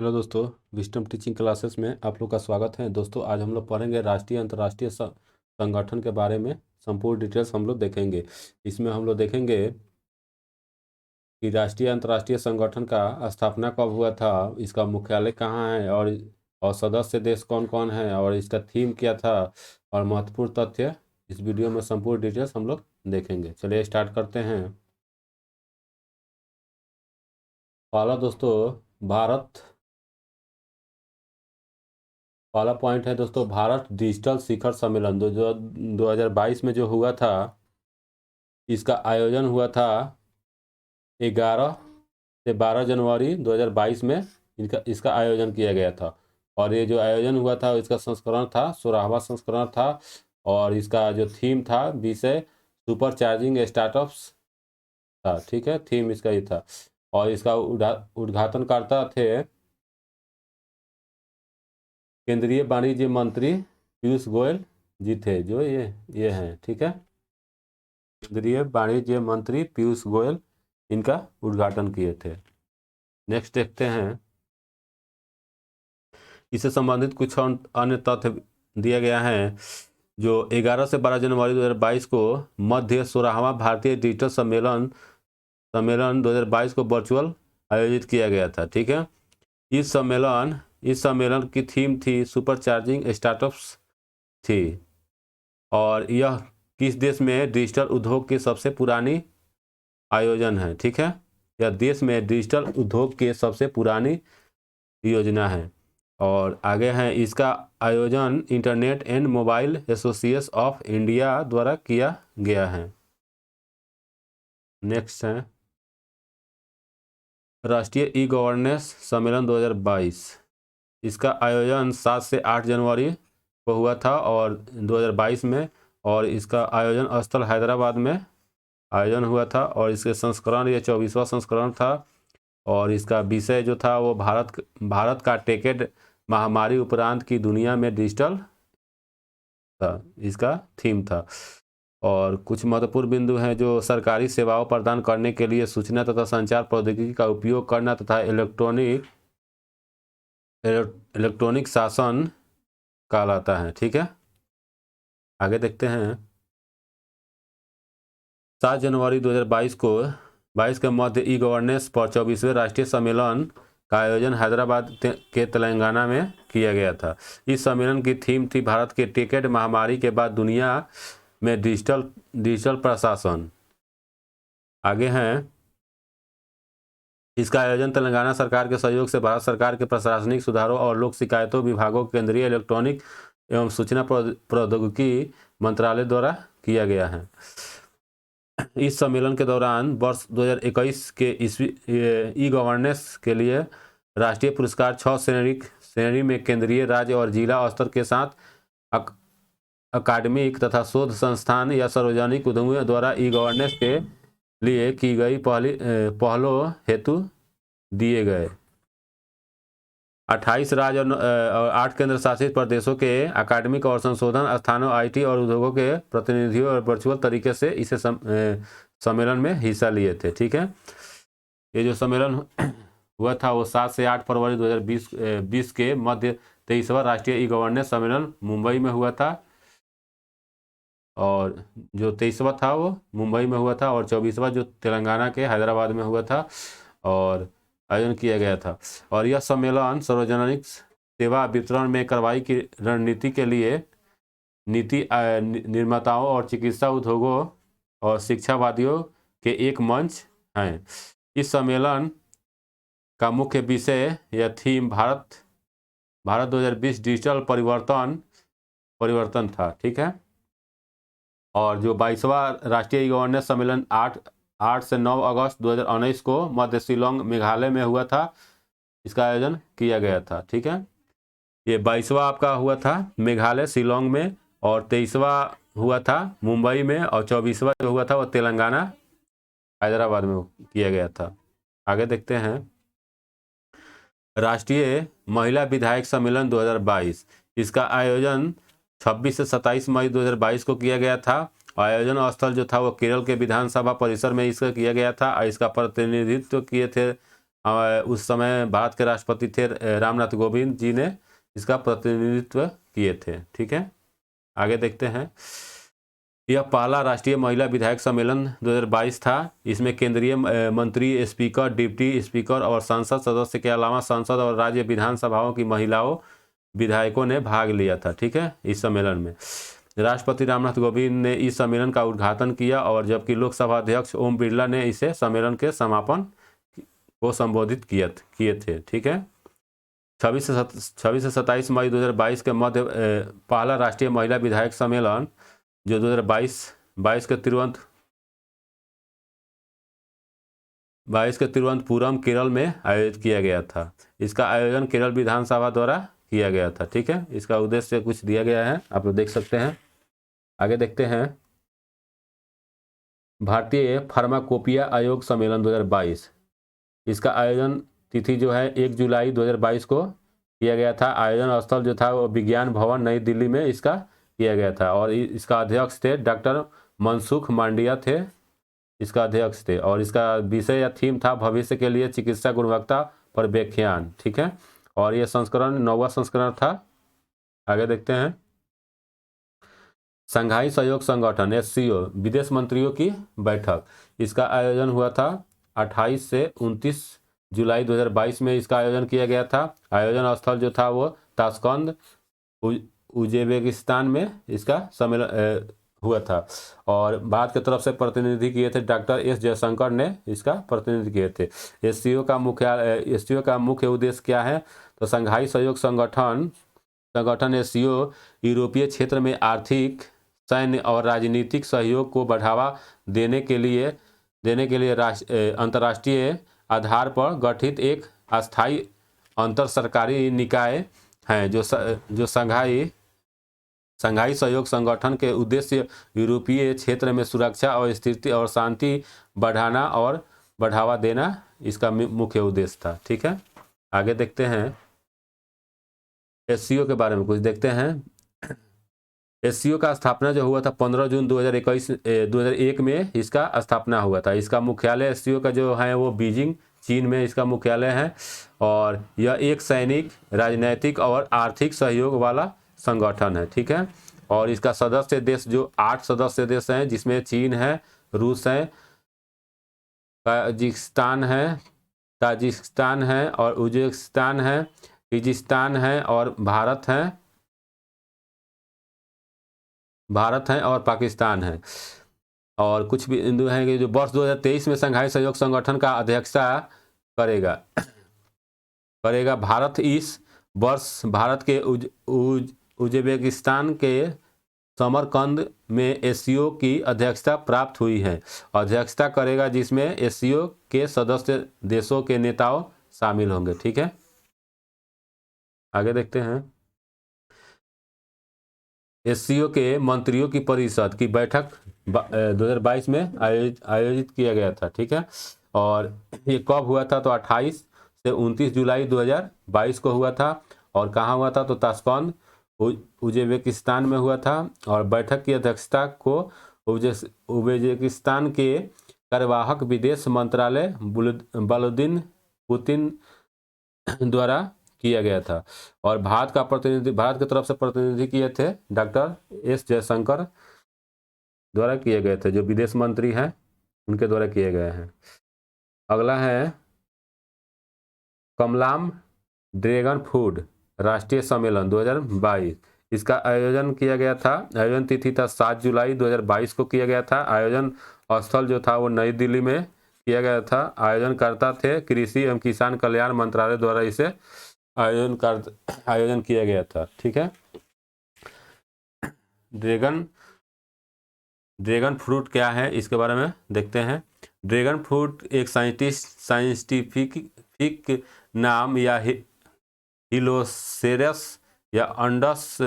Hello दोस्तों, wisdom teaching classes में आप लोग का स्वागत है। दोस्तों आज हम लोग पढ़ेंगे राष्ट्रीय अंतर्राष्ट्रीय संगठन के बारे में। संपूर्ण डिटेल्स हम लोग देखेंगे। इसमें हम लोग देखेंगे कि राष्ट्रीय अंतर्राष्ट्रीय संगठन का स्थापना कब हुआ था, इसका मुख्यालय कहाँ है और सदस्य देश कौन कौन है और इसका थीम क्या था और महत्वपूर्ण तथ्य इस वीडियो में संपूर्ण डिटेल्स हम लोग देखेंगे। चलिए स्टार्ट करते हैं। पहला दोस्तों भारत पहला पॉइंट है दोस्तों, भारत डिजिटल शिखर सम्मेलन 2022 में जो हुआ था, इसका आयोजन हुआ था 11 से 12 जनवरी 2022 में इसका आयोजन किया गया था। और ये जो आयोजन हुआ था इसका संस्करण था 16वां संस्करण था। और इसका जो थीम था, विषय सुपर चार्जिंग स्टार्टअप्स था। ठीक है, थीम इसका ही था। और इसका उद्घाटनकर्ता थे केंद्रीय वाणिज्य मंत्री पीयूष गोयल जी थे, जो ये हैं। ठीक है, केंद्रीय वाणिज्य मंत्री पीयूष गोयल इनका उद्घाटन किए थे। नेक्स्ट देखते हैं, इससे संबंधित कुछ अन्य तथ्य दिया गया है। जो 11 से 12 जनवरी 2022 को मध्य 16वां भारतीय डिजिटल सम्मेलन 2022 को वर्चुअल आयोजित किया गया था। ठीक है, इस सम्मेलन की थीम थी सुपर चार्जिंग स्टार्टअप्स थी। और यह किस देश में डिजिटल उद्योग की सबसे पुरानी आयोजन है। ठीक है, यह देश में डिजिटल उद्योग के सबसे पुरानी योजना है। और आगे है, इसका आयोजन internet and mobile association of India द्वारा किया गया है। नेक्स्ट है राष्ट्रीय ई गवर्नेंस सम्मेलन 2022। इसका आयोजन 7 से 8 जनवरी को हुआ था और 2022 में। और इसका आयोजन स्थल हैदराबाद में आयोजन हुआ था। और इसके संस्करण ये 24वां संस्करण था। और इसका विषय जो था वो भारत का टेकेड महामारी उपरांत की दुनिया में डिजिटल था, इसका थीम था। और कुछ महत्वपूर्ण बिंदु हैं, जो सरकारी सेवाओं प्रदान करने के लिए सूचना तथा संचार प्रौद्योगिकी का उपयोग करना तथा इलेक्ट्रॉनिक शासन कहलाता है। ठीक है, आगे देखते हैं। 7 जनवरी 2022 के मध्य ई गवर्नेंस पर 24वें राष्ट्रीय सम्मेलन का आयोजन हैदराबाद के तेलंगाना में किया गया था। इस सम्मेलन की थीम थी भारत के टेकेड महामारी के बाद दुनिया में डिजिटल प्रशासन। आगे हैं, इसका आयोजन तेलंगाना सरकार के सहयोग से भारत सरकार के प्रशासनिक सुधारों और लोक शिकायतों विभागों केंद्रीय इलेक्ट्रॉनिक एवं सूचना प्रौद्योगिकी मंत्रालय द्वारा किया गया है। इस सम्मेलन के दौरान वर्ष 2021 के ई गवर्नेंस के लिए राष्ट्रीय पुरस्कार 6 श्रेणी में केंद्रीय, राज्य और जिला स्तर के साथ अकादमिक तथा शोध संस्थान या सार्वजनिक उद्यमियों द्वारा ई गवर्नेंस के लिए की गई पहलों हेतु दिए गए। 28 राज्य और 8 केंद्र शासित प्रदेशों के अकादमिक और संशोधन स्थानों, आईटी और उद्योगों के प्रतिनिधियों और वर्चुअल तरीके से इसे सम्मेलन में हिस्सा लिए थे। ठीक है, ये जो सम्मेलन हुआ था वो 7 से 8 फरवरी 2020 के मध्य 23वां राष्ट्रीय ई गवर्नेंस सम्मेलन मुंबई में हुआ था। और जो 23वां था वो मुंबई में हुआ था और 24वां जो तेलंगाना के हैदराबाद में हुआ था और आयोजन किया गया था। और यह सम्मेलन सार्वजनिक सेवा वितरण में कार्रवाई की रणनीति के लिए नीति निर्माताओं और चिकित्सा उद्योगों और शिक्षावादियों के एक मंच है। इस सम्मेलन का मुख्य विषय या थीम भारत 2020 डिजिटल परिवर्तन था। ठीक है, और जो 22वां राष्ट्रीय ई गवर्नेंस सम्मेलन 8 से 9 अगस्त 2019 को मध्य शिलोंग मेघालय में हुआ था, इसका आयोजन किया गया था। ठीक है, ये 22वां आपका हुआ था मेघालय शिलोंग में और 23वां हुआ था मुंबई में और 24वां जो हुआ था वो तेलंगाना हैदराबाद में किया गया था। आगे देखते हैं, राष्ट्रीय महिला विधायक सम्मेलन 2022। इसका आयोजन 26 से 27 मई 2022 को किया गया था। आयोजन स्थल जो था वो केरल के विधानसभा परिसर में इसका किया गया था। इसका प्रतिनिधित्व किए थे उस समय भारत के राष्ट्रपति थे रामनाथ कोविंद जी ने इसका प्रतिनिधित्व किए थे। ठीक है, आगे देखते हैं। यह पहला राष्ट्रीय महिला विधायक सम्मेलन 2022 था। इसमें केंद्रीय मंत्री, स्पीकर, डिप्टी स्पीकर और संसद सदस्य के अलावा संसद और राज्य विधानसभाओं की महिलाओं विधायकों ने भाग लिया था। ठीक है, इस सम्मेलन में राष्ट्रपति रामनाथ कोविंद ने इस सम्मेलन का उद्घाटन किया और जबकि लोकसभा अध्यक्ष ओम बिरला ने इसे सम्मेलन के समापन को संबोधित किए थे। ठीक है, 26 से 27 मई 2022 के मध्य पहला राष्ट्रीय महिला विधायक सम्मेलन जो 2022 के तिरुवनंतपुरम केरल में आयोजित किया गया था। इसका आयोजन केरल विधानसभा द्वारा किया गया था। ठीक है, इसका उद्देश्य कुछ दिया गया है, आप लोग देख सकते हैं। आगे देखते हैं। भारतीय फार्माकोपिया आयोग सम्मेलन 2022, इसका आयोजन तिथि जो है 1 जुलाई 2022 को किया गया था। आयोजन स्थल जो था वो विज्ञान भवन नई दिल्ली में इसका किया गया था और इसका अध्यक्ष थे डॉक्टर मनसुख मांडविया थे, इसका अध्यक्ष थे। और इसका विषय या थीम था भविष्य के लिए चिकित्सा गुणवत्ता पर व्याख्यान। ठीक है, और ये संस्करण 9वां संस्करण था। आगे देखते हैं। संघाई सहयोग संगठन SCO विदेश मंत्रियों की बैठक, इसका आयोजन हुआ था 28 से 29 जुलाई 2022 में इसका आयोजन किया गया था। आयोजन स्थल जो था वो ताशकंद उज्बेकिस्तान में इसका सम्मेलन हुआ था और भारत की तरफ से प्रतिनिधि किए थे डॉक्टर S जयशंकर ने इसका प्रतिनिधि किए थे। SCO का मुख्य उद्देश्य क्या है? तो संघाई सहयोग संगठन SCO यूरोपीय क्षेत्र में आर्थिक, सैन्य और राजनीतिक सहयोग को बढ़ावा देने के लिए अंतर्राष्ट्रीय आधार पर गठित एक अस्थायी अंतर सरकारी निकाय हैं जो संघाई सहयोग संगठन के उद्देश्य यूरोपीय क्षेत्र में सुरक्षा और स्थिरता और शांति बढ़ाना और बढ़ावा देना इसका मुख्य उद्देश्य था। ठीक है, आगे देखते हैं। SCO के बारे में कुछ देखते हैं। SCO का स्थापना जो हुआ था 15 जून 2001 में इसका स्थापना हुआ था। इसका मुख्यालय SCO का जो है वो बीजिंग चीन में इसका मुख्यालय है और यह एक सैनिक, राजनैतिक और आर्थिक सहयोग वाला संगठन है। ठीक है, और इसका सदस्य देश जो 8 सदस्य देश हैं जिसमें चीन है, रूस है, ताजिकिस्तान है और उज्बेकिस्तान है, किर्गिस्तान है और भारत है और पाकिस्तान है। और कुछ भी हिंदू हैं कि जो वर्ष 2023 में संघाई सहयोग संगठन का अध्यक्षता करेगा। भारत इस वर्ष भारत के उज्बेकिस्तान के समरकंद में SCO की अध्यक्षता प्राप्त हुई है। अध्यक्षता करेगा जिसमें SCO के सदस्य देशों के नेताओं शामिल होंगे। ठीक है, आगे देखते हैं। SCO के मंत्रियों की परिषद की बैठक 2022 में आयोजित किया गया था। ठीक है, और ये कब हुआ था? तो 28 से 29 जुलाई 2022 को हुआ था और कहाँ हुआ था? तो ताशकंद उज्बेकिस्तान में हुआ था और बैठक की अध्यक्षता को उज्बेकिस्तान के कार्यवाहक विदेश मंत्रालय वलादिमीर पुतिन द्वारा किया गया था और भारत की तरफ से प्रतिनिधि किए थे डॉक्टर S जयशंकर द्वारा किए गए थे, जो विदेश मंत्री हैं उनके द्वारा किए गए हैं। अगला है कमलाम ड्रैगन फ्रूट राष्ट्रीय सम्मेलन 2022, इसका आयोजन किया गया था। आयोजन तिथि था 7 जुलाई 2022 को किया गया था। आयोजन स्थल जो था वो नई दिल्ली में किया गया था। आयोजनकर्ता थे कृषि एवं किसान कल्याण मंत्रालय द्वारा इसे आयोजन किया गया था। ठीक है, ड्रैगन फ्रूट क्या है इसके बारे में देखते हैं। ड्रैगन फ्रूट एक साइंटिफिक नाम या हिलोसेरस या अंडस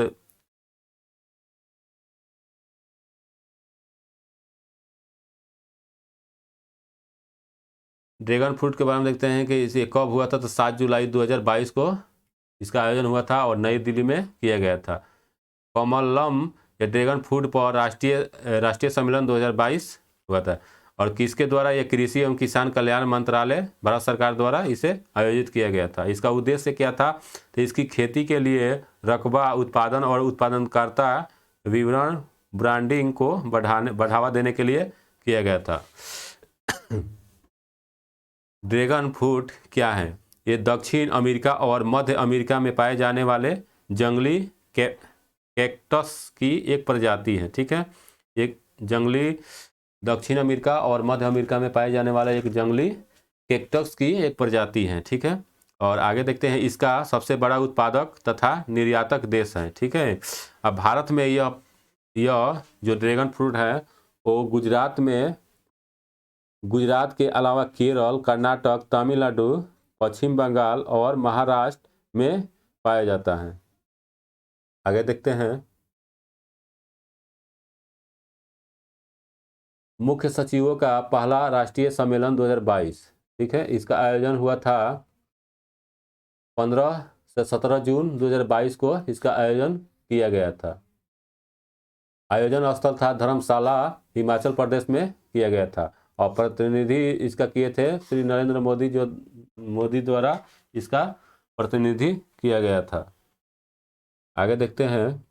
ड्रैगन फ्रूट के बारे में देखते हैं कि इसे कब हुआ था? तो 7 जुलाई 2022 को इसका आयोजन हुआ था और नई दिल्ली में किया गया था। कमलम या ड्रैगन फ्रूट पर राष्ट्रीय सम्मेलन 2022 हुआ था और किसके द्वारा? ये कृषि एवं किसान कल्याण मंत्रालय भारत सरकार द्वारा इसे आयोजित किया गया था। इसका उद्देश्य क्या था? तो इसकी खेती के लिए रकबा, उत्पादन और उत्पादनकर्ता विवरण, ब्रांडिंग को बढ़ावा देने के लिए किया गया था। ड्रैगन फ्रूट क्या है? ये दक्षिण अमेरिका और मध्य अमेरिका में पाए जाने वाले जंगली कैक्टस की एक प्रजाति है। ठीक है, एक जंगली दक्षिण अमेरिका और मध्य अमेरिका में पाए जाने वाला एक जंगली कैक्टस की एक प्रजाति है। ठीक है, और आगे देखते हैं, इसका सबसे बड़ा उत्पादक तथा निर्यातक देश है। ठीक है, अब भारत में यह जो ड्रैगन फ्रूट है वो गुजरात के अलावा केरल, कर्नाटक, तमिलनाडु, पश्चिम बंगाल और महाराष्ट्र में पाया जाता है। आगे देखते हैं, मुख्य सचिवों का पहला राष्ट्रीय सम्मेलन 2022। ठीक है, इसका आयोजन हुआ था 15 से 17 जून 2022 को इसका आयोजन किया गया था। आयोजन स्थल था धर्मशाला, हिमाचल प्रदेश में किया गया था और प्रतिनिधि इसका किए थे श्री नरेंद्र मोदी द्वारा इसका प्रतिनिधि किया गया था। आगे देखते हैं,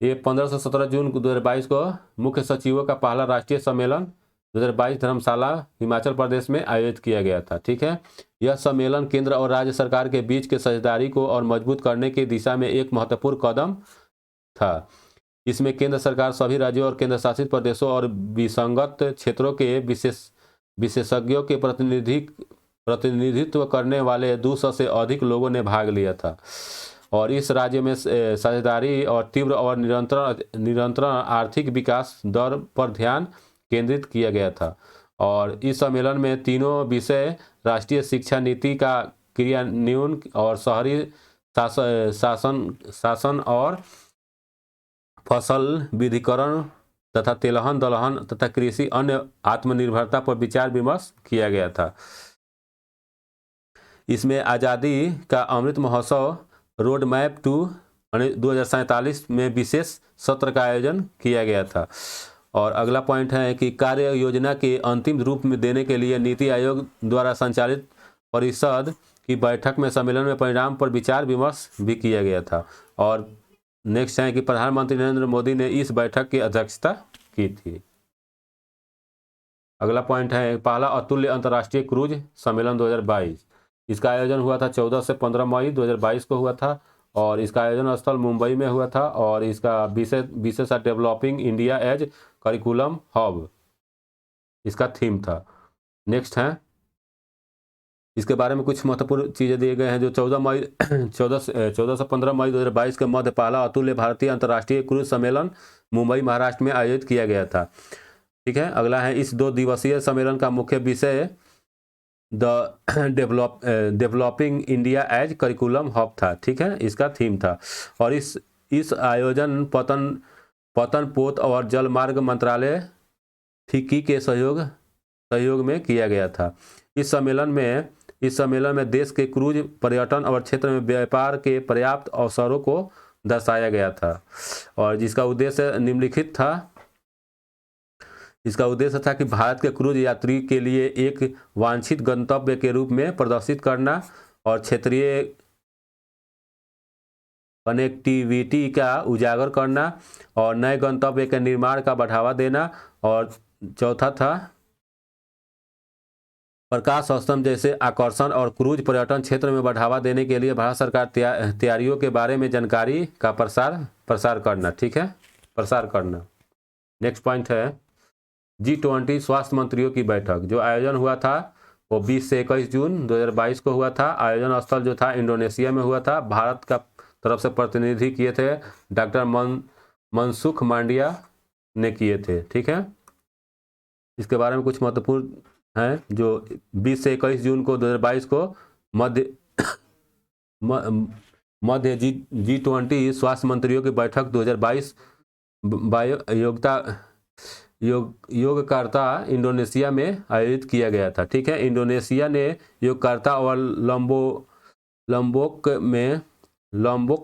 ये 15 से 17 जून 2022 को मुख्य सचिवों का पहला राष्ट्रीय सम्मेलन 2022 धर्मशाला, हिमाचल प्रदेश में आयोजित किया गया था। ठीक है, यह सम्मेलन केंद्र और राज्य सरकार के बीच के साझेदारी को और मजबूत करने की दिशा में एक महत्वपूर्ण कदम था। इसमें केंद्र सरकार सभी राज्यों और केंद्र शासित प्रदेशों और विसंगत क्षेत्रों के विशेषज्ञों के प्रतिनिधित्व करने वाले 200 से अधिक लोगों ने भाग लिया था और इस राज्य में साझेदारी और तीव्र और निरंतर आर्थिक विकास दर पर ध्यान केंद्रित किया गया था। और इस सम्मेलन में तीनों विषय राष्ट्रीय शिक्षा नीति का क्रियान्वयन और शहरी शासन और फसल विविधीकरण तथा तेलहन दलहन तथा कृषि अन्य आत्मनिर्भरता पर विचार विमर्श किया गया था। इसमें आज़ादी का Amrit Mahotsav road map to 2047 में विशेष सत्र का आयोजन किया गया था। और अगला पॉइंट है कि कार्य योजना के अंतिम रूप में देने के लिए नीति आयोग द्वारा संचालित परिषद की बैठक में सम्मेलन में परिणाम पर विचार विमर्श भी किया गया था। और नेक्स्ट है कि प्रधानमंत्री नरेंद्र मोदी ने इस बैठक की अध्यक्षता की थी। अगला पॉइंट है, पहला अतुल्य अंतर्राष्ट्रीय क्रूज सम्मेलन 2022। इसका आयोजन हुआ था 14 से 15 मई 2022 को हुआ था और इसका आयोजन स्थल मुंबई में हुआ था और इसका विशेष developing India as curriculum hub इसका थीम था। नेक्स्ट है, इसके बारे में कुछ महत्वपूर्ण चीज़ें दिए गए हैं। जो 14 से 15 मई 2022 के मध्य पहला अतुल्य भारतीय अंतर्राष्ट्रीय क्रूज सम्मेलन मुंबई महाराष्ट्र में आयोजित किया गया था। ठीक है, अगला है, इस 2 दिवसीय सम्मेलन का मुख्य विषय the developing India as curriculum hub था। ठीक है, इसका थीम था और इस आयोजन पतन पोत और जलमार्ग मंत्रालय फिक्की के सहयोग में किया गया था। इस सम्मेलन में देश के क्रूज पर्यटन और क्षेत्र में व्यापार के पर्याप्त अवसरों को दर्शाया गया था और जिसका उद्देश्य निम्नलिखित था। इसका उद्देश्य था कि भारत के क्रूज यात्री के लिए एक वांछित गंतव्य के रूप में प्रदर्शित करना और क्षेत्रीय कनेक्टिविटी का उजागर करना और नए गंतव्य के निर्माण का बढ़ावा देना। और चौथा था, प्रकाश स्तंभ जैसे आकर्षण और क्रूज पर्यटन क्षेत्र में बढ़ावा देने के लिए भारत सरकार तैयारियों के बारे में जानकारी का प्रसार करना। ठीक है, प्रसार करना। नेक्स्ट पॉइंट है, G20 स्वास्थ्य मंत्रियों की बैठक जो आयोजन हुआ था वो 20 से 21 जून 2022 को हुआ था। आयोजन स्थल जो था इंडोनेशिया में हुआ था। भारत का तरफ से प्रतिनिधि किए थे डॉक्टर मनसुख मांडविया ने किए थे। ठीक है, इसके बारे में कुछ महत्वपूर्ण है। जो 20 से 21 जून को 2022 को मध्य G20 स्वास्थ्य मंत्रियों की बैठक 2022 योगकर्ता इंडोनेशिया में आयोजित किया गया था। ठीक है, इंडोनेशिया ने योगकर्ता और लंबोक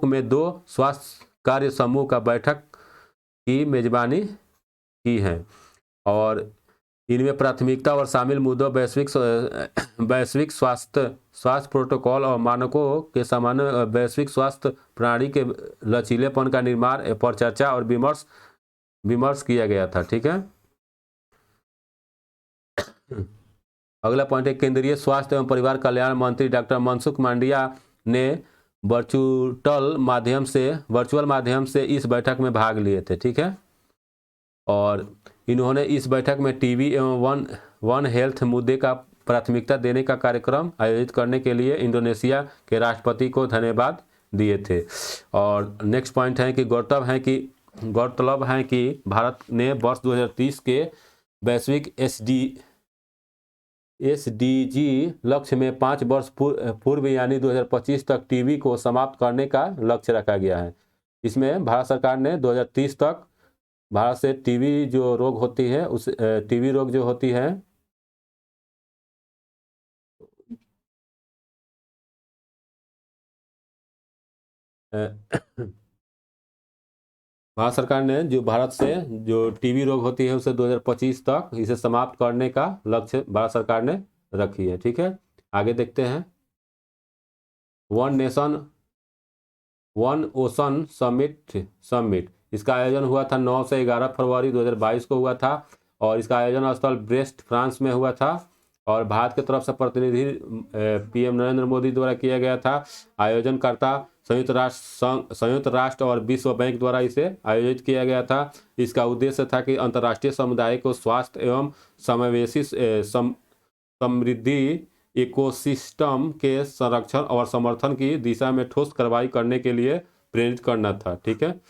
में 2 स्वास्थ्य कार्य समूह का बैठक की मेजबानी की है और इनमें प्राथमिकता और शामिल मुद्दों वैश्विक स्वास्थ्य प्रोटोकॉल और मानकों के सामान्य वैश्विक स्वास्थ्य प्रणाली के लचीलेपन का निर्माण पर चर्चा और विमर्श विमर्श किया गया था। ठीक है, अगला पॉइंट है, केंद्रीय स्वास्थ्य एवं परिवार कल्याण मंत्री डॉक्टर मनसुख मांडविया ने वर्चुअल माध्यम से इस बैठक में भाग लिए थे। ठीक है, और इन्होंने इस बैठक में टीबी एवं वन हेल्थ मुद्दे का प्राथमिकता देने का कार्यक्रम आयोजित करने के लिए इंडोनेशिया के राष्ट्रपति को धन्यवाद दिए थे। और नेक्स्ट पॉइंट है कि गौरतलब है कि भारत ने वर्ष 2030 के वैश्विक एसडीजी लक्ष्य में 5 वर्ष पूर्व यानी 2025 तक टीबी को समाप्त करने का लक्ष्य रखा गया है। इसमें भारत सरकार ने 2030 तक भारत से टीबी जो रोग होती है उस टीबी रोग जो होती है भारत सरकार ने जो भारत से जो टीबी रोग होती है उसे 2025 तक इसे समाप्त करने का लक्ष्य भारत सरकार ने रखी है। ठीक है, आगे देखते हैं। One nation one ocean summit इसका आयोजन हुआ था 9 से 11 फरवरी 2022 को हुआ था और इसका आयोजन स्थल ब्रेस्ट फ्रांस में हुआ था और भारत की तरफ से प्रतिनिधि पीएम नरेंद्र मोदी द्वारा किया गया था। आयोजनकर्ता संयुक्त राष्ट्र और विश्व बैंक द्वारा इसे आयोजित किया गया था। इसका उद्देश्य था कि अंतर्राष्ट्रीय समुदाय को स्वास्थ्य एवं समावेशी समृद्धि इकोसिस्टम के संरक्षण और समर्थन की दिशा में ठोस कार्रवाई करने के लिए प्रेरित करना था। ठीक है,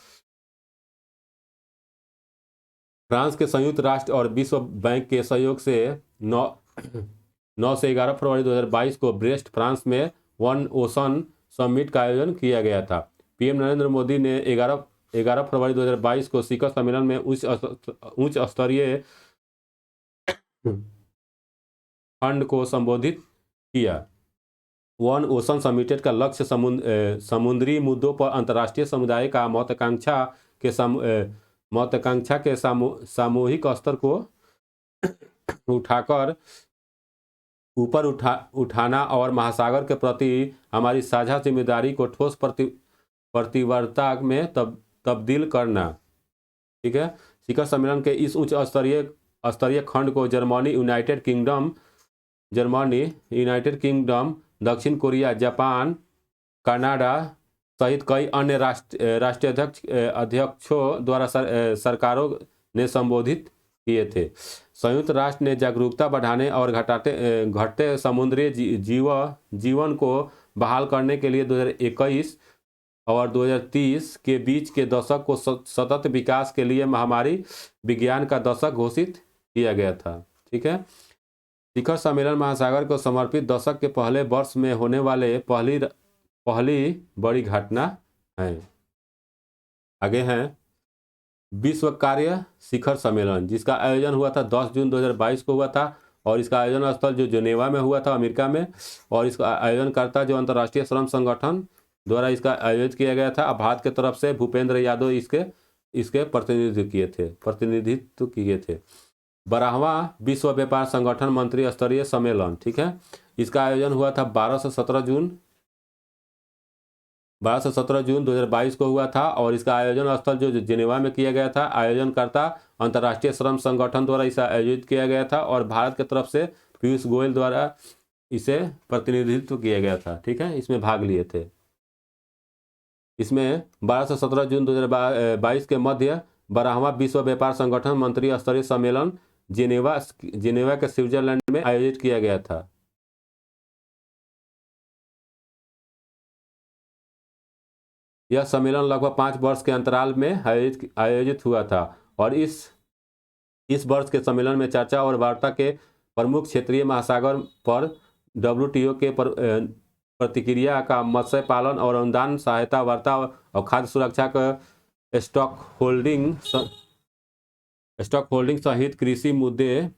फ्रांस के संयुक्त राष्ट्र और विश्व बैंक के सहयोग से 9 से 11 फरवरी 2022 को ब्रेस्ट फ्रांस में वन ओशन समिट का आयोजन किया गया था। पीएम नरेंद्र मोदी ने 11 फरवरी 2022 को शिखर सम्मेलन में उच्च स्तरीय फंड को संबोधित किया। वन ओशन समिट का लक्ष्य समुद्री मुद्दों पर अंतर्राष्ट्रीय समुदाय का महत्वाकांक्षा के सामूहिक स्तर को उठाना और महासागर के प्रति हमारी साझा जिम्मेदारी को ठोस प्रतिबद्धता में तब्दील करना। ठीक है, शिखर सम्मेलन के इस उच्च स्तरीय खंड को यूनाइटेड किंगडम, दक्षिण कोरिया, जापान, कनाडा सहित कई अन्य राष्ट्रीय अध्यक्षों द्वारा सरकारों ने संबोधित किए थे। संयुक्त राष्ट्र ने जागरूकता बढ़ाने और घटते समुद्री जीवन को बहाल करने के लिए 2021 और 2030 के बीच के दशक को सतत विकास के लिए महामारी विज्ञान का दशक घोषित किया गया था। ठीक है, शिखर सम्मेलन महासागर को समर्पित दशक के पहले वर्ष में होने वाले पहली बड़ी घटना है। आगे हैं विश्व कार्य शिखर सम्मेलन, जिसका आयोजन हुआ था 10 जून 2022 को हुआ था और इसका आयोजन स्थल जो जेनेवा में हुआ था अमेरिका में और इसका आयोजनकर्ता जो अंतर्राष्ट्रीय श्रम संगठन द्वारा इसका आयोजित किया गया था। भारत की तरफ से भूपेंद्र यादव इसके प्रतिनिधित्व किए थे। 12वां विश्व व्यापार संगठन मंत्री स्तरीय सम्मेलन, ठीक है, इसका आयोजन हुआ था 12 से 17 जून 2022 को हुआ था और इसका आयोजन स्थल जो जेनेवा में किया गया था। आयोजनकर्ता अंतर्राष्ट्रीय श्रम संगठन द्वारा इसे आयोजित किया गया था और भारत की तरफ से पीयूष गोयल द्वारा इसे प्रतिनिधित्व किया गया था। ठीक है, इसमें भाग लिए थे। इसमें 12 से 17 जून 2022 के मध्य 12वां विश्व व्यापार संगठन मंत्री स्तरीय सम्मेलन जेनेवा के स्विट्जरलैंड में आयोजित किया गया था। यह सम्मेलन लगभग 5 वर्ष के अंतराल में आयोजित हुआ था और इस वर्ष के सम्मेलन में चर्चा और वार्ता के प्रमुख क्षेत्रीय महासागर पर WTO के प्रतिक्रिया का मत्स्य पालन और अनुदान सहायता वार्ता और खाद्य सुरक्षा का स्टॉक होल्डिंग सहित कृषि मुद्दे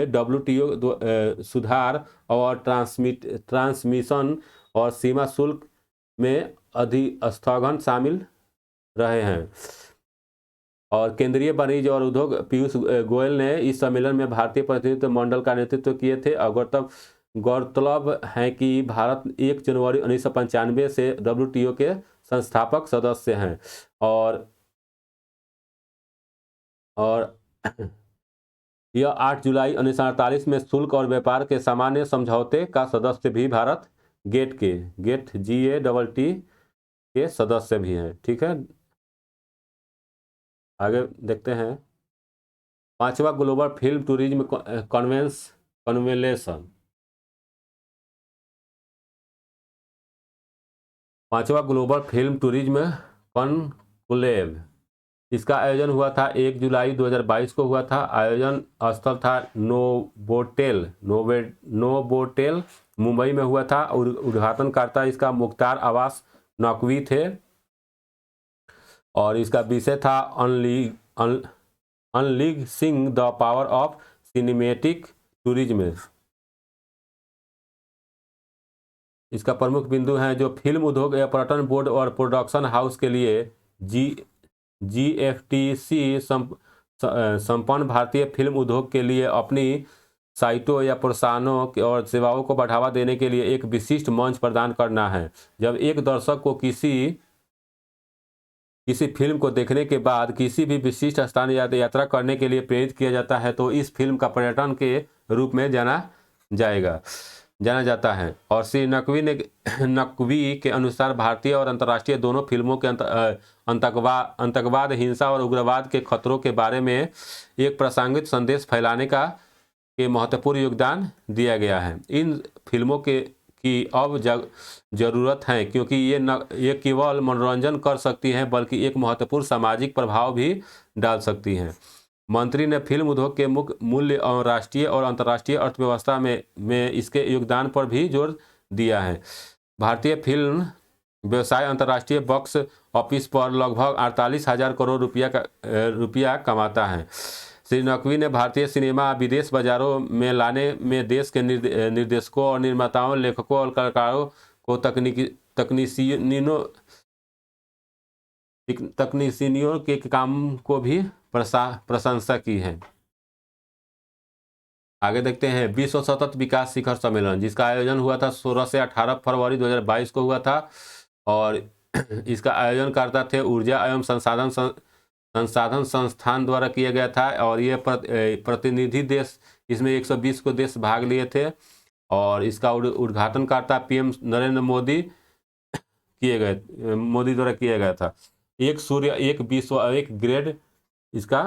WTO सुधार और ट्रांसमिशन और सीमा शुल्क में अधिस्थगन शामिल रहे हैं। और केंद्रीय वाणिज्य और उद्योग पीयूष गोयल ने इस सम्मेलन में भारतीय प्रतिनिधित्व मंडल का नेतृत्व किए थे। गौरतलब है कि भारत 1 जनवरी 1995 से WTO के संस्थापक सदस्य हैं और यह 8 जुलाई 1948 में शुल्क और व्यापार के सामान्य समझौते का सदस्य भी भारत GATT के सदस्य भी हैं। ठीक है, आगे देखते हैं। 5वां ग्लोबल फिल्म टूरिज्म कन्वेंशन। 5वां ग्लोबल फिल्म टूरिज्म कॉन्क्लेव, इसका आयोजन हुआ था 1 जुलाई 2022 को हुआ था। आयोजन स्थल था नोवोटेल मुंबई में हुआ था। उद्घाटनकर्ता इसका मुख्तार अब्बास नकवी थे और इसका विषय था unleashing the power of cinematic tourism. इसका प्रमुख बिंदु हैं जो फिल्म उद्योग या पर्यटन बोर्ड और प्रोडक्शन हाउस के लिए GFTC संपन्न भारतीय फिल्म उद्योग के लिए अपनी साइटों या प्रोत्साहनों और सेवाओं को बढ़ावा देने के लिए एक विशिष्ट मंच प्रदान करना है। जब एक दर्शक को किसी फिल्म को देखने के बाद किसी भी विशिष्ट स्थान या यात्रा करने के लिए प्रेरित किया जाता है तो इस फिल्म का पर्यटन के रूप में जाना जाता है। और श्री नकवी के अनुसार भारतीय और अंतर्राष्ट्रीय दोनों फिल्मों के आतंकवाद, हिंसा और उग्रवाद के खतरों के बारे में एक प्रासंगिक संदेश फैलाने के महत्वपूर्ण योगदान दिया गया है। इन फिल्मों की अब जरूरत है क्योंकि ये केवल मनोरंजन कर सकती हैं बल्कि एक महत्वपूर्ण सामाजिक प्रभाव भी डाल सकती हैं। मंत्री ने फिल्म उद्योग के मुख्य मूल्य और राष्ट्रीय और अंतर्राष्ट्रीय अर्थव्यवस्था में इसके योगदान पर भी जोर दिया है। भारतीय फिल्म व्यवसाय अंतर्राष्ट्रीय बॉक्स ऑफिस पर लगभग 48,000 करोड़ रुपया कमाता है। श्री नकवी ने भारतीय सिनेमा विदेश बाजारों में लाने में देश के निर्देशकों और निर्माताओं, लेखकों और कलाकारों को तकनीशियनों के काम को भी प्रशंसा की है। आगे देखते हैं। विश्व सतत विकास शिखर सम्मेलन, जिसका आयोजन हुआ था 16 से 18 फरवरी 2022 को हुआ था और इसका आयोजन करता थे ऊर्जा एवं संसाधन संस्थान द्वारा किया गया था और ये प्रतिनिधि देश, इसमें 120 को देश भाग लिए थे और इसका उद्घाटनकर्ता PM नरेंद्र मोदी द्वारा किया गया था। एक सूर्य, एक विश्व, एक ग्रेड इसका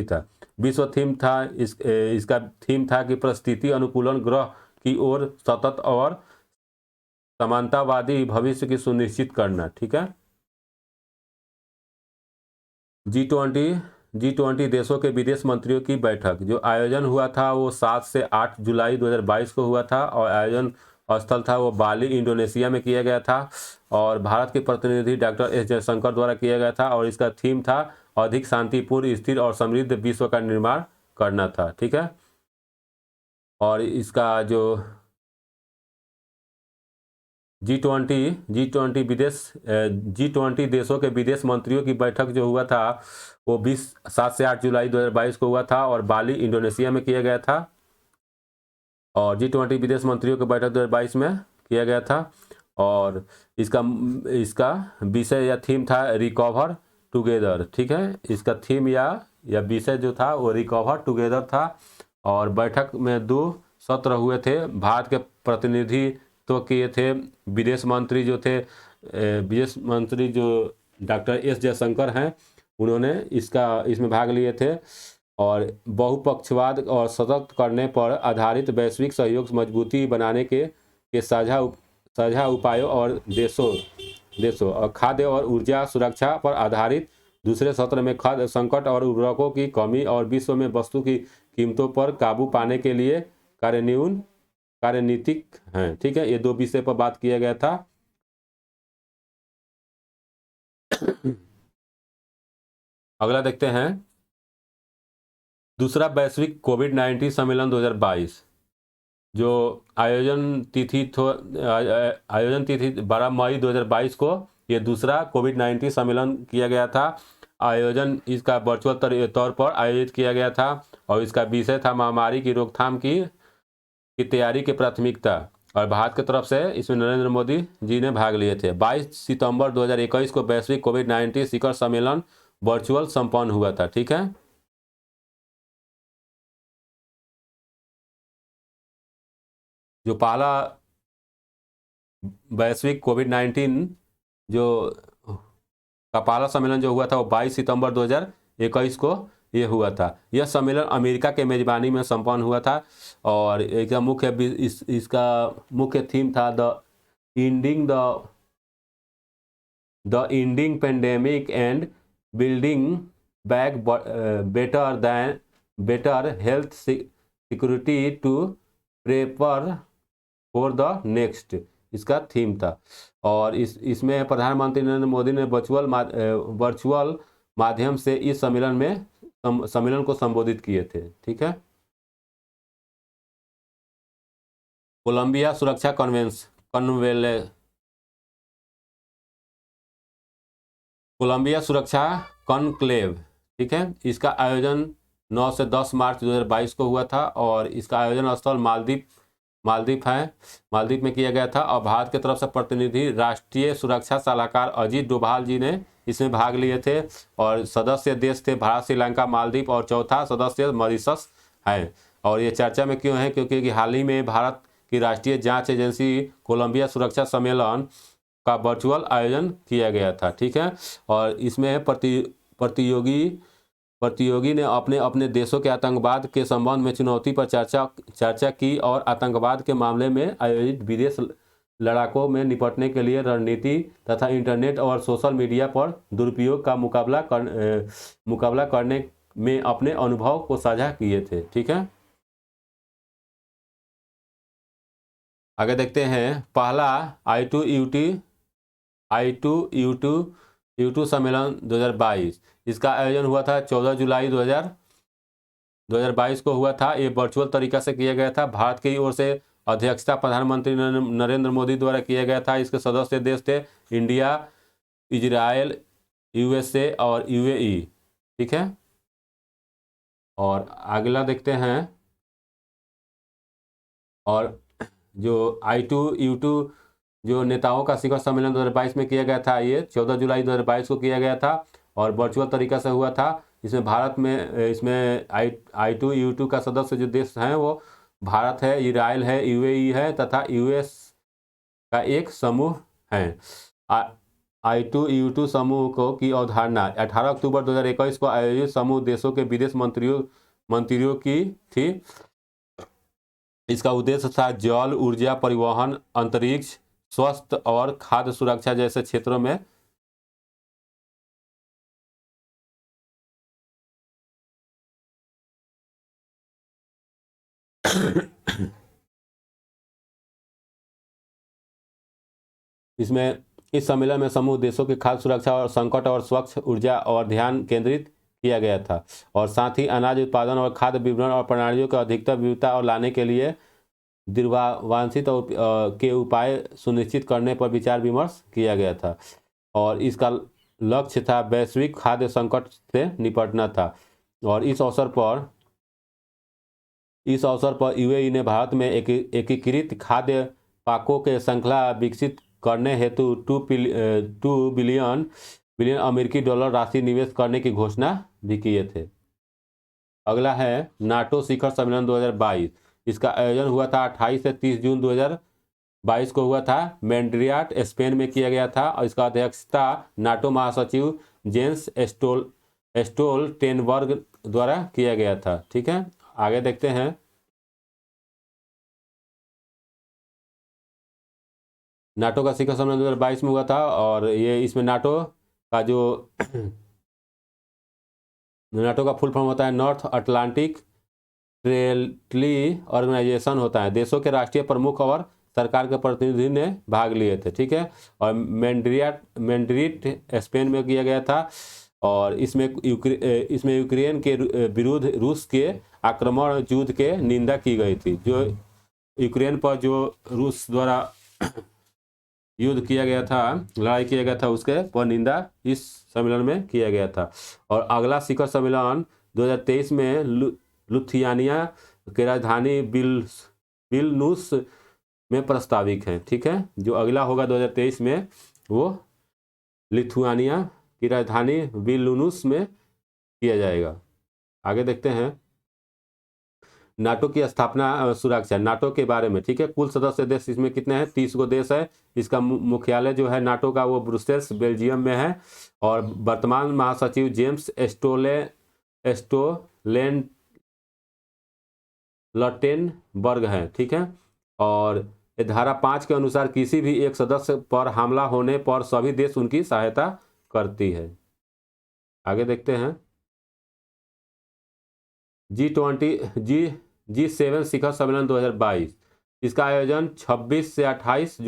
था। विश्व थीम था इसका थीम था कि परिस्थिति अनुकूलन ग्रह की ओर सतत और समानतावादी भविष्य की सुनिश्चित करना। ठीक है। G20 देशों के विदेश मंत्रियों की बैठक जो आयोजन हुआ था वो 7 से 8 जुलाई 2022 को हुआ था और आयोजन स्थल था वो बाली, इंडोनेशिया में किया गया था और भारत के प्रतिनिधि डॉक्टर S जयशंकर द्वारा किया गया था और इसका थीम था अधिक शांतिपूर्ण, स्थिर और समृद्ध विश्व का निर्माण करना था। ठीक है। और इसका जो G20 देशों के विदेश मंत्रियों की बैठक जो हुआ था वो 7 से 8 जुलाई 2022 को हुआ था और बाली, इंडोनेशिया में किया गया था और G20 विदेश मंत्रियों की बैठक 2022 में किया गया था और इसका विषय या थीम था रिकवर टुगेदर। ठीक है। इसका थीम या विषय जो था वो रिकवर टुगेदर था और बैठक में 2 सत्र हुए थे। भारत के प्रतिनिधि तो किए थे विदेश मंत्री जो डॉक्टर S जयशंकर हैं, उन्होंने इसमें भाग लिए थे और बहुपक्षवाद और सशक्त करने पर आधारित वैश्विक सहयोग मजबूती बनाने के साझा उपायों और देशों और खाद्य और ऊर्जा सुरक्षा पर आधारित दूसरे सत्र में खाद्य संकट और उर्वरकों की कमी और विश्व में वस्तु की कीमतों पर काबू पाने के लिए कार्यनीतिक हैं। ठीक है। ये 2 विषय पर बात किया गया था। अगला देखते हैं। दूसरा वैश्विक कोविड-19 सम्मेलन 2022 जो आयोजन तिथि 12 मई 2022 को ये दूसरा कोविड-19 सम्मेलन किया गया था आयोजन इसका वर्चुअल तौर पर आयोजित किया गया था और इसका विषय था महामारी की रोकथाम की तैयारी की प्राथमिकता। और भारत की तरफ से इसमें नरेंद्र मोदी जी ने भाग लिए थे। 22 सितंबर 2021 को वैश्विक कोविड-19 शिखर सम्मेलन वर्चुअल संपन्न हुआ था। ठीक है, जो पहला वैश्विक कोविड-19 जो का पहला सम्मेलन जो हुआ था वो 22 सितंबर 2021 को ये हुआ था। यह सम्मेलन अमेरिका के मेजबानी में संपन्न हुआ था और इसका इसका मुख्य थीम था the ending pandemic and building back better health security to prepare for the next, इसका थीम था। और इसमें प्रधानमंत्री नरेंद्र मोदी ने वर्चुअल माध्यम से इस सम्मेलन को संबोधित किए थे। ठीक है, कोलंबिया सुरक्षा कोलंबिया सुरक्षा कॉन्क्लेव, ठीक है, इसका आयोजन 9 से 10 मार्च 2022 को हुआ था और इसका आयोजन स्थल मालदीव में किया गया था। और भारत की तरफ से प्रतिनिधि राष्ट्रीय सुरक्षा सलाहकार अजीत डोभाल जी ने इसमें भाग लिए थे और सदस्य देश थे भारत, श्रीलंका, मालदीव और चौथा सदस्य मॉरिशस है। और ये चर्चा में क्यों है, क्योंकि हाल ही में भारत की राष्ट्रीय जांच एजेंसी कोलंबिया सुरक्षा सम्मेलन का वर्चुअल आयोजन किया गया था। ठीक है, और इसमें प्रतियोगी ने अपने अपने देशों के आतंकवाद के संबंध में चुनौती पर चर्चा की और आतंकवाद के मामले में आयोजित विदेश लड़ाकों में निपटने के लिए रणनीति तथा इंटरनेट और सोशल मीडिया पर दुरुपयोग का मुकाबला करने में अपने अनुभव को साझा किए थे। ठीक है, आगे देखते हैं पहला I2U2 सम्मेलन 2022। इसका आयोजन हुआ था 14 जुलाई 2022 को हुआ था। ये वर्चुअल तरीका से किया गया था। भारत की ओर से अध्यक्षता प्रधानमंत्री नरेंद्र मोदी द्वारा किया गया था। इसके सदस्य देश थे इंडिया, इजराइल, USA और UAE। ठीक है, और अगला देखते हैं। और जो I2U2 जो नेताओं का शिखर सम्मेलन 2022 में किया गया था, ये 14 जुलाई 2022 को किया गया था और वर्चुअल तरीका से हुआ था। इसमें I2U2 का सदस्य जो देश हैं वो भारत है, इजराइल है, UAE है तथा US का एक समूह है। I2U2 समूह की अवधारणा 18 अक्टूबर 2021 को आयोजित समूह देशों के विदेश मंत्रियों की थी। इसका उद्देश्य था जल, ऊर्जा, परिवहन, अंतरिक्ष, स्वास्थ्य और खाद्य सुरक्षा जैसे क्षेत्रों में इस सम्मेलन में समूह देशों की खाद्य सुरक्षा और संकट और स्वच्छ ऊर्जा और ध्यान केंद्रित किया गया था और साथ ही अनाज उत्पादन और खाद्य वितरण और प्रणालियों का अधिकतर विविधता और लाने के लिए दीर्घावांछित के उपाय सुनिश्चित करने पर विचार विमर्श किया गया था। और इसका लक्ष्य था वैश्विक खाद्य संकट से निपटना था। और इस अवसर पर UAE ने भारत में एकीकृत खाद्य पाकों के श्रृंखला विकसित करने हेतु 2 बिलियन अमेरिकी डॉलर राशि निवेश करने की घोषणा भी किए थे। अगला है नाटो शिखर सम्मेलन 2022। इसका आयोजन हुआ था 28 से 30 जून 2022 को हुआ था। मैड्रिड, स्पेन में किया गया था और इसका अध्यक्षता नाटो महासचिव जेंस स्टोल्टेनबर्ग द्वारा किया गया था। ठीक है, आगे देखते हैं। नाटो का शिखर सम्मेलन 2022 में हुआ था और इसमें नाटो का फुल फॉर्म होता है नॉर्थ अटलांटिक ट्रीटी ऑर्गेनाइजेशन होता है। देशों के राष्ट्रीय प्रमुख और सरकार के प्रतिनिधि ने भाग लिए थे। ठीक है, और मैड्रिड स्पेन में किया गया था और इसमें यूक्रेन के विरुद्ध रूस के आक्रमण युद्ध के निंदा की गई थी। जो यूक्रेन पर जो रूस द्वारा युद्ध किया गया था, लड़ाई किया गया था, उसके पर निंदा इस सम्मेलन में किया गया था। और अगला शिखर सम्मेलन 2023 में लुथियानिया की राजधानी विल्नुस में प्रस्तावित है। ठीक है, जो अगला होगा 2023 में वो लिथुआनिया की राजधानी विल्नुस में किया जाएगा। आगे देखते हैं नाटो की स्थापना सुरक्षा, नाटो के बारे में। ठीक है, कुल सदस्य देश इसमें कितने हैं? 30 गो देश है। इसका मुख्यालय जो है नाटो का वो ब्रुसेल्स बेल्जियम में है। और वर्तमान महासचिव जेम्स स्टोलेनबर्ग है। ठीक है, और धारा 5 के अनुसार किसी भी एक सदस्य पर हमला होने पर सभी देश उनकी सहायता करती है। आगे देखते हैं G7 शिखर सम्मेलन 2022। इसका आयोजन 26 से 28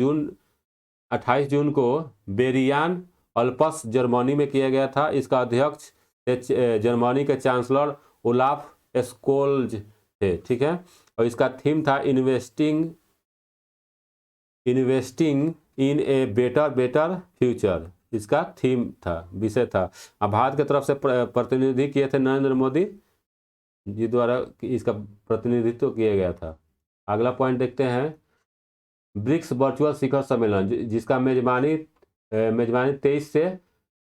जून को बेरियान अल्प्स जर्मनी में किया गया था। इसका अध्यक्ष जर्मनी के चांसलर ओलाफ स्कोल्ज थे। ठीक है, और इसका थीम था investing in a better future. इसका थीम था, विषय था। भारत की तरफ से प्रतिनिधि किए थे नरेंद्र मोदी जी द्वारा इसका प्रतिनिधित्व किया गया था। अगला पॉइंट देखते हैं ब्रिक्स वर्चुअल शिखर सम्मेलन, जिसका मेजबानी 23 से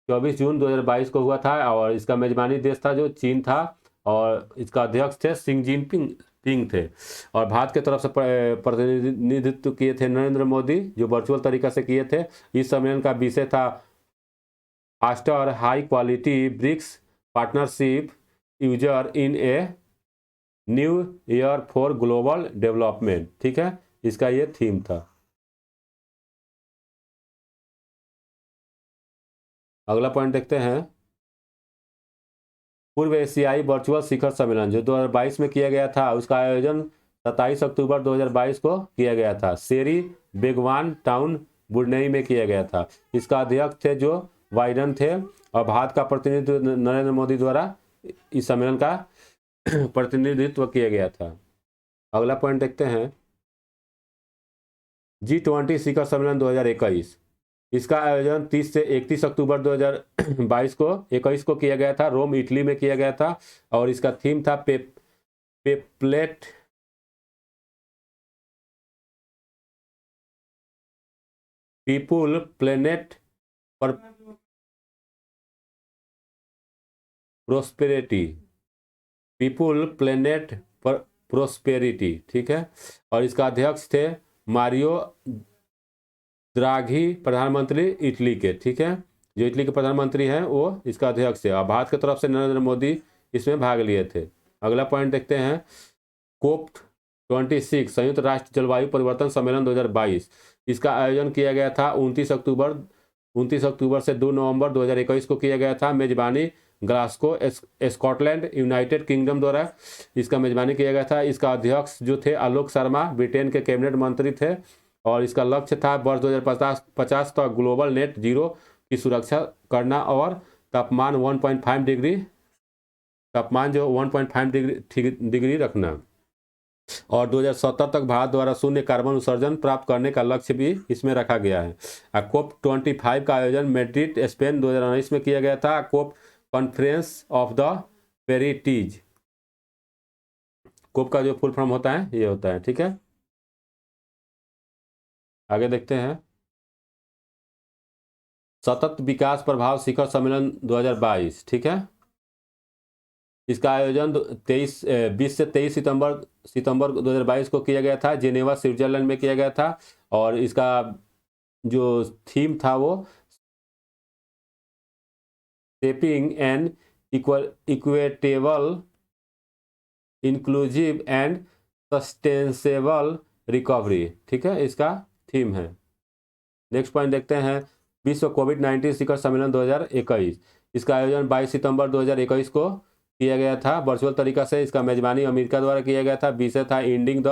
24 जून 2022 को हुआ था। और इसका मेजबानी देश था जो चीन था, और इसका अध्यक्ष थे शी जिनपिंग थे। और भारत की तरफ से प्रतिनिधित्व किए थे नरेंद्र मोदी, जो वर्चुअल तरीका से किए थे। इस सम्मेलन का विषय था foster high quality BRICS partnership usher in a new year for global development. ठीक है, इसका ये थीम था। अगला पॉइंट देखते हैं पूर्व एशियाई वर्चुअल शिखर सम्मेलन, जो 2022 में किया गया था। उसका आयोजन 27 अक्टूबर 2022 को किया गया था। शेरी बेगवान टाउन बुर्नेई में किया गया था। इसका अध्यक्ष थे जो बाइडन थे, और भारत का प्रतिनिधित्व नरेंद्र मोदी द्वारा इस सम्मेलन का प्रतिनिधित्व किया गया था। अगला पॉइंट देखते हैं G20 शिखर सम्मेलन 2021। इसका आयोजन 30 से 31 अक्टूबर 2022 को 21 को किया गया था। रोम इटली में किया गया था, और इसका थीम था पेप्लेट पीपुल प्लेनेट पर प्रोस्पेरिटी, पीपुल प्लेनेट पर प्रोस्पेरिटी। ठीक है, और इसका अध्यक्ष थे मारियो द्राघी, प्रधानमंत्री इटली के। ठीक है, जो इटली के प्रधानमंत्री हैं वो इसका अध्यक्ष है, और भारत की तरफ से नरेंद्र मोदी इसमें भाग लिए थे। अगला पॉइंट देखते हैं COP26 संयुक्त राष्ट्र जलवायु परिवर्तन सम्मेलन 2022। इसका आयोजन किया गया था 29 अक्टूबर से 2 नवंबर 2021 को किया गया था। मेजबानी ग्लासगो स्कॉटलैंड यूनाइटेड किंगडम द्वारा इसका मेजबानी किया गया था। इसका अध्यक्ष जो थे आलोक शर्मा, ब्रिटेन के कैबिनेट मंत्री थे, और इसका लक्ष्य था वर्ष 2050 तक ग्लोबल नेट जीरो की सुरक्षा करना, और तापमान 1.5 डिग्री रखना, और 2070 तक भारत द्वारा शून्य कार्बन उत्सर्जन प्राप्त करने का लक्ष्य भी इसमें रखा गया है। COP25 का आयोजन मैड्रिड स्पेन 2019 में किया गया था। COP conference of the parties, COP का जो फुल फॉर्म होता है ये होता है। ठीक है, आगे देखते हैं सतत विकास प्रभाव शिखर सम्मेलन 2022। ठीक है, इसका आयोजन 20 से 23 सितंबर 2022 को किया गया था। जेनेवा स्विट्जरलैंड में किया गया था, और इसका जो थीम था वो shaping an equitable inclusive and sustainable recovery. ठीक है, इसका थीम है। नेक्स्ट पॉइंट देखते हैं विश्व कोविड-19 शिखर सम्मेलन 2021। इसका आयोजन 22 सितंबर 2021 को किया गया था वर्चुअल तरीका से। इसका मेजबानी अमेरिका द्वारा किया गया था। विषय था ending the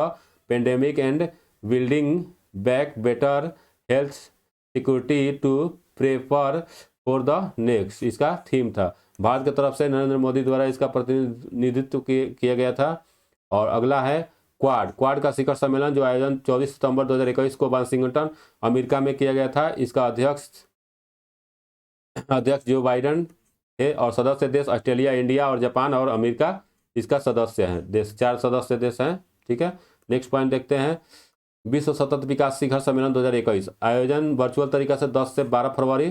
pandemic and building back better health security to prepare for the next. इसका थीम था। भारत की तरफ से नरेंद्र मोदी द्वारा इसका प्रतिनिधित्व किया गया था। और अगला है क्वाड का शिखर सम्मेलन जो आयोजन 24 सितंबर 2021 को वाशिंगटन अमेरिका में किया गया था। इसका अध्यक्ष जो बाइडेन थे और सदस्य देश ऑस्ट्रेलिया, इंडिया और जापान और अमेरिका इसका सदस्य हैं देश, 4 सदस्य देश हैं। ठीक है, नेक्स्ट पॉइंट देखते हैं। विश्व सतत विकास शिखर सम्मेलन 2021 आयोजन वर्चुअल तरीका से 10 से 12 फरवरी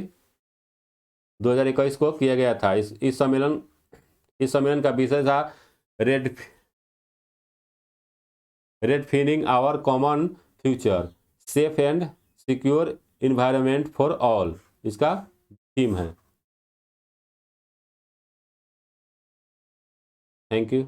2021 को किया गया था। इस सम्मेलन का विषय था redefining our common future, safe and secure environment for all, इसका थीम है। Thank you.